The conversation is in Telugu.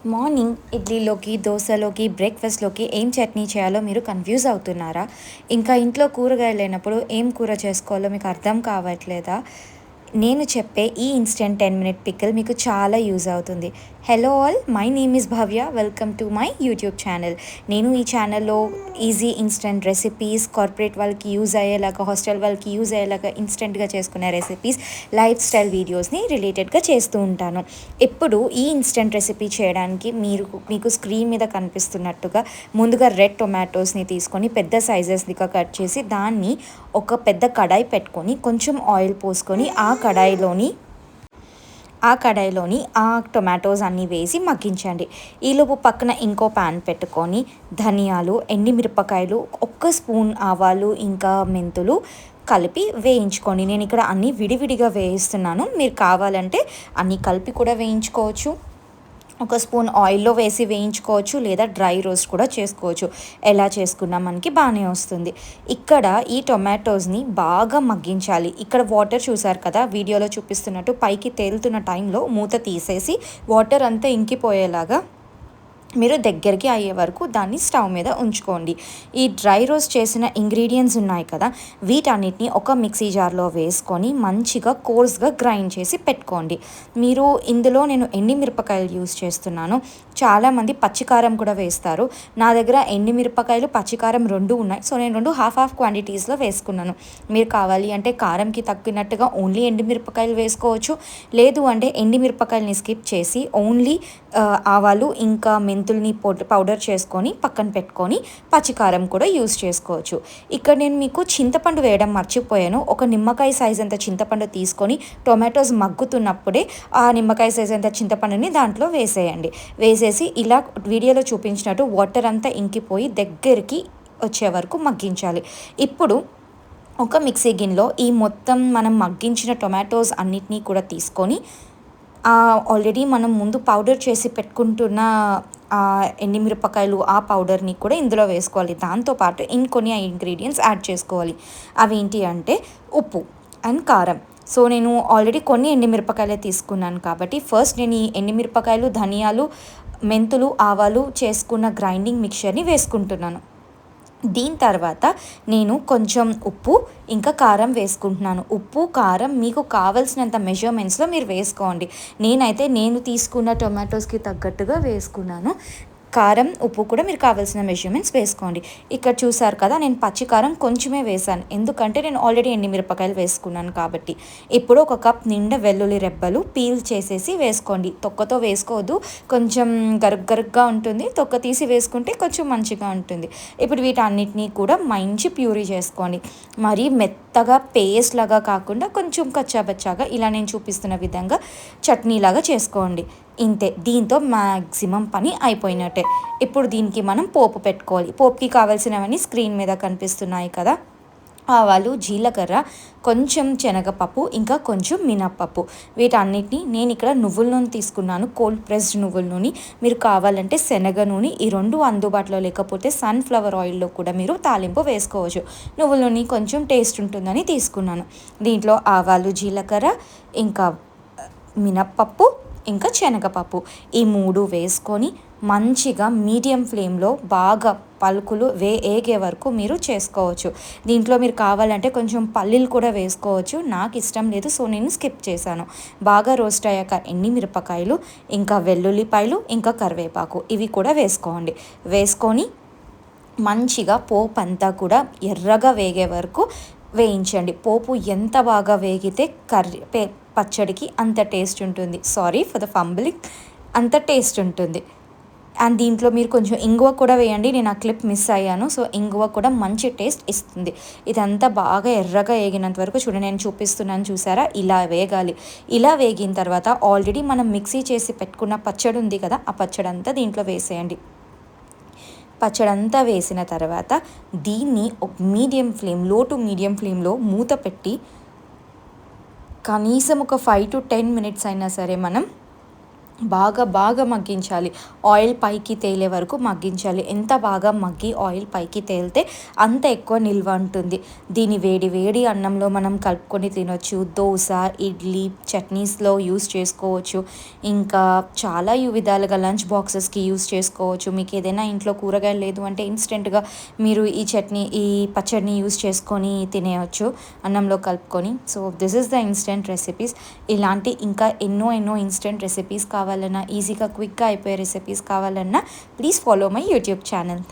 మార్నింగ్ ఇడ్లీలోకి, దోసలోకి, బ్రేక్‌ఫాస్ట్‌లోకి ఏం చట్నీ చేయాలో మీరు కన్‌ఫ్యూజ్ అవుతున్నారా? ఇంకా ఇంట్లో కూరగాయలు లేనప్పుడు ఏం కూర చేసుకోవాలో మీకు అర్థం కావట్లేదా? నేను చెప్పే ఈ ఇన్‌స్టంట్ 10 మినిట్ పికిల్ మీకు చాలా యూజ్ అవుతుంది. Hello all! My name is Bhavya. Welcome to my YouTube channel. నేను ఈ ఛానల్‌లో ఈజీ ఇన్‌స్టంట్ రెసిపీస్, కార్పొరేట్ వాళ్ళకి యూజ్ అయ్యేలాగా, హాస్టల్ వాళ్ళకి యూజ్ అయ్యేలాగా ఇన్‌స్టంట్‌గా చేసుకునే రెసిపీస్, లైఫ్ స్టైల్ వీడియోస్‌ని రిలేటెడ్‌గా చేస్తూ ఉంటాను. ఇప్పుడు ఈ ఇన్‌స్టంట్ రెసిపీ చేయడానికి మీకు స్క్రీన్ మీద కనిపిస్తున్నట్టుగా ముందుగా రెడ్ టొమాటోస్‌ని తీసుకొని పెద్ద సైజెస్‌గా కట్ చేసి దాన్ని ఒక పెద్ద కడాయి పెట్టుకొని కొంచెం ఆయిల్ పోసుకొని ఆ కడాయిలోని ఆ టొమాటోస్ అన్నీ వేసి మగ్గించండి. ఈలోపు పక్కన ఇంకో పాన్ పెట్టుకొని ధనియాలు, ఎండుమిరపకాయలు, ఒక్క స్పూన్ ఆవాలు, ఇంకా మెంతులు కలిపి వేయించుకోండి. నేను ఇక్కడ అన్నీ విడివిడిగా వేయిస్తున్నాను. మీరు కావాలంటే అన్నీ కలిపి కూడా వేయించుకోవచ్చు. ఒక స్పూన్ ఆయిల్లో వేసి వేయించుకోవచ్చు, లేదా డ్రై రోస్ట్ కూడా చేసుకోవచ్చు. ఎలా చేసుకున్నా మనకి బాగానే వస్తుంది. ఇక్కడ ఈ టొమాటోస్ని బాగా మగ్గించాలి. ఇక్కడ వాటర్ చూసారు కదా, వీడియోలో చూపిస్తున్నట్టు పైకి తేలుతున్న టైంలో మూత తీసేసి వాటర్ అంతా ఇంకిపోయేలాగా మీరు దగ్గరికి అయ్యే వరకు దాన్ని స్టవ్ మీద ఉంచుకోండి. ఈ డ్రై రోస్ట్ చేసిన ఇంగ్రీడియంట్స్ ఉన్నాయి కదా, వీటన్నిటిని ఒక మిక్సీ జార్లో వేసుకొని మంచిగా కోర్స్గా గ్రైండ్ చేసి పెట్టుకోండి. ఇందులో నేను ఎండుమిరపకాయలు యూస్ చేస్తున్నాను. చాలామంది పచ్చికారం కూడా వేస్తారు. నా దగ్గర ఎండుమిరపకాయలు, పచ్చికారం రెండు ఉన్నాయి. సో నేను రెండు హాఫ్ హాఫ్ క్వాంటిటీస్లో వేసుకున్నాను. మీరు కావాలి అంటే కారంకి తగ్గినట్టుగా ఓన్లీ ఎండుమిరపకాయలు వేసుకోవచ్చు. లేదు అంటే ఎండుమిరపకాయలని స్కిప్ చేసి ఓన్లీ ఆవాలు ఇంకా మెంతుల్ని పౌడర్ చేసుకొని పక్కన పెట్టుకొని పచ్చికారం కూడా యూస్ చేసుకోవచ్చు. ఇక్కడ నేను మీకు చింతపండు వేయడం మర్చిపోయాను. ఒక నిమ్మకాయ సైజ్ అంత చింతపండు తీసుకొని టొమాటోస్ మగ్గుతున్నప్పుడే ఆ నిమ్మకాయ సైజ్ అంత చింతపండుని దాంట్లో వేసేయండి. వేసేసి ఇలా వీడియోలో చూపించినట్టు వాటర్ అంతా ఇంకిపోయి దగ్గరికి వచ్చే వరకు మగ్గించాలి. ఇప్పుడు ఒక మిక్సీ గిన్నెలో ఈ మొత్తం మనం మగ్గించిన టొమాటోస్ అన్నిటినీ కూడా తీసుకొని ఆల్రెడీ మనం ముందు పౌడర్ చేసి పెట్టుకుంటున్న ఎండుమిరపకాయలు, ఆ పౌడర్ని కూడా ఇందులో వేసుకోవాలి. దాంతోపాటు ఇంకొన్ని ఇంగ్రీడియంట్స్ యాడ్ చేసుకోవాలి. అవి ఏంటి అంటే ఉప్పు అండ్ కారం. సో నేను ఆల్రెడీ కొన్ని ఎండుమిరపకాయలే తీసుకున్నాను కాబట్టి ఫస్ట్ నేను ఈ ఎండుమిరపకాయలు, ధనియాలు, మెంతులు, ఆవాలు చేసుకున్న గ్రైండింగ్ మిక్చర్ని వేసుకుంటున్నాను. దీని తర్వాత నేను కొంచెం ఉప్పు ఇంకా కారం వేసుకుంటున్నాను. ఉప్పు, కారం మీకు కావాల్సినంత మెజర్మెంట్స్లో మీరు వేసుకోండి. నేను తీసుకున్న టొమాటోస్కి తగ్గట్టుగా వేసుకున్నాను. కారం, ఉప్పు కూడా మీరు కావాల్సిన మెజర్మెంట్స్ వేసుకోండి. ఇక్కడ చూసారు కదా, నేను పచ్చికారం కొంచెమే వేసాను. ఎందుకంటే నేను ఆల్రెడీ ఎండుమిరపకాయలు వేసుకున్నాను కాబట్టి. ఇప్పుడు ఒక కప్ నిండా వెల్లుల్లి రెబ్బలు పీల్ చేసేసి వేసుకోండి. తొక్కతో వేసుకోవద్దు, కొంచెం గరుగ్గా ఉంటుంది. తొక్క తీసి వేసుకుంటే కొంచెం మంచిగా ఉంటుంది. ఇప్పుడు వీటన్నిటినీ కూడా మంచి ప్యూరీ చేసుకోండి. మరీ మెత్తగా పేస్ట్ లాగా కాకుండా కొంచెం కచ్చాబచ్చాగా ఇలా నేను చూపిస్తున్న విధంగా చట్నీలాగా చేసుకోండి. ఇంతే, దీంతో మ్యాక్సిమం పని అయిపోయినట్టే. ఇప్పుడు దీనికి మనం పోపు పెట్టుకోవాలి. పోపుకి కావాల్సినవన్నీ స్క్రీన్ మీద కనిపిస్తున్నాయి కదా, ఆవాలు, జీలకర్ర, కొంచెం శనగపప్పు, ఇంకా కొంచెం మినప్పప్పు. వీటన్నిటిని నేను ఇక్కడ నువ్వుల నూనె తీసుకున్నాను, కోల్డ్ ప్రెస్డ్ నువ్వుల నూనె. మీరు కావాలంటే శనగ నూనె, ఈ రెండు అందుబాటులో లేకపోతే సన్ఫ్లవర్ ఆయిల్లో కూడా మీరు తాలింపు వేసుకోవచ్చు. నువ్వుల నూనె కొంచెం టేస్ట్ ఉంటుందని తీసుకున్నాను. దీంట్లో ఆవాలు, జీలకర్ర, ఇంకా మినప్పప్పు, ఇంకా శనగపప్పు, ఈ మూడు వేసుకొని మంచిగా మీడియం ఫ్లేమ్లో బాగా పలుకులు ఏగే వరకు మీరు చేసుకోవచ్చు. దీంట్లో మీరు కావాలంటే కొంచెం పల్లీలు కూడా వేసుకోవచ్చు. నాకు ఇష్టం లేదు, సో నేను స్కిప్ చేశాను. బాగా రోస్ట్ అయ్యాక ఎండుమిరపకాయలు, ఇంకా వెల్లుల్లిపాయలు, ఇంకా కరివేపాకు ఇవి కూడా వేసుకోండి. వేసుకొని మంచిగా పోపు అంతా కూడా ఎర్రగా వేగే వరకు వేయించండి. పోపు ఎంత బాగా వేగితే పచ్చడికి అంత టేస్ట్ ఉంటుంది. సారీ ఫర్ ద ఫంబ్లింగ్, అంత టేస్ట్ ఉంటుంది. అండ్ దీంట్లో మీరు కొంచెం ఇంగువ కూడా వేయండి. నేను ఆ క్లిప్ మిస్ అయ్యాను. సో ఇంగువ కూడా మంచి టేస్ట్ ఇస్తుంది. ఇదంతా బాగా ఎర్రగా వేగినంత వరకు చూడండి, నేను చూపిస్తున్నాను చూసారా, ఇలా వేగాలి. ఇలా వేగిన తర్వాత ఆల్రెడీ మనం మిక్సీ చేసి పెట్టుకున్న పచ్చడి ఉంది కదా, ఆ పచ్చడి అంతా దీంట్లో వేసేయండి. పచ్చడంతా వేసిన తర్వాత దీన్ని లో టు మీడియం ఫ్లేమ్లో మూత పెట్టి కనీసం ఒక 5 to 10 మినిట్స్ అయినా సరే మనం బాగా బాగా మగ్గించాలి. ఆయిల్ పైకి తేలే వరకు మగ్గించాలి. ఎంత బాగా మగ్గి ఆయిల్ పైకి తేలితే అంత ఎక్కువ నిల్వ ఉంటుంది. దీన్ని వేడి వేడి అన్నంలో మనం కలుపుకొని తినొచ్చు. దోస, ఇడ్లీ, చట్నీస్‌లో యూజ్ చేసుకోవచ్చు. ఇంకా చాలా విధాలుగా లంచ్ బాక్సెస్‌కి యూజ్ చేసుకోవచ్చు. మీకు ఏదైనా ఇంట్లో కూరగాయలు లేదు అంటే ఇన్‌స్టెంట్‌గా మీరు ఈ పచ్చడిని యూజ్ చేసుకొని తినేయొచ్చు అన్నంలో కలుపుకొని. So, this is the instant recipes. ఇలాంటి ఇంకా ఎన్నో ఎన్నో ఇన్‌స్టంట్ రెసిపీస్ కావాలన్నా, ఈజీగా క్విక్‌గా అయిపోయే రెసిపీస్ కావాలన్నా please follow my YouTube channel.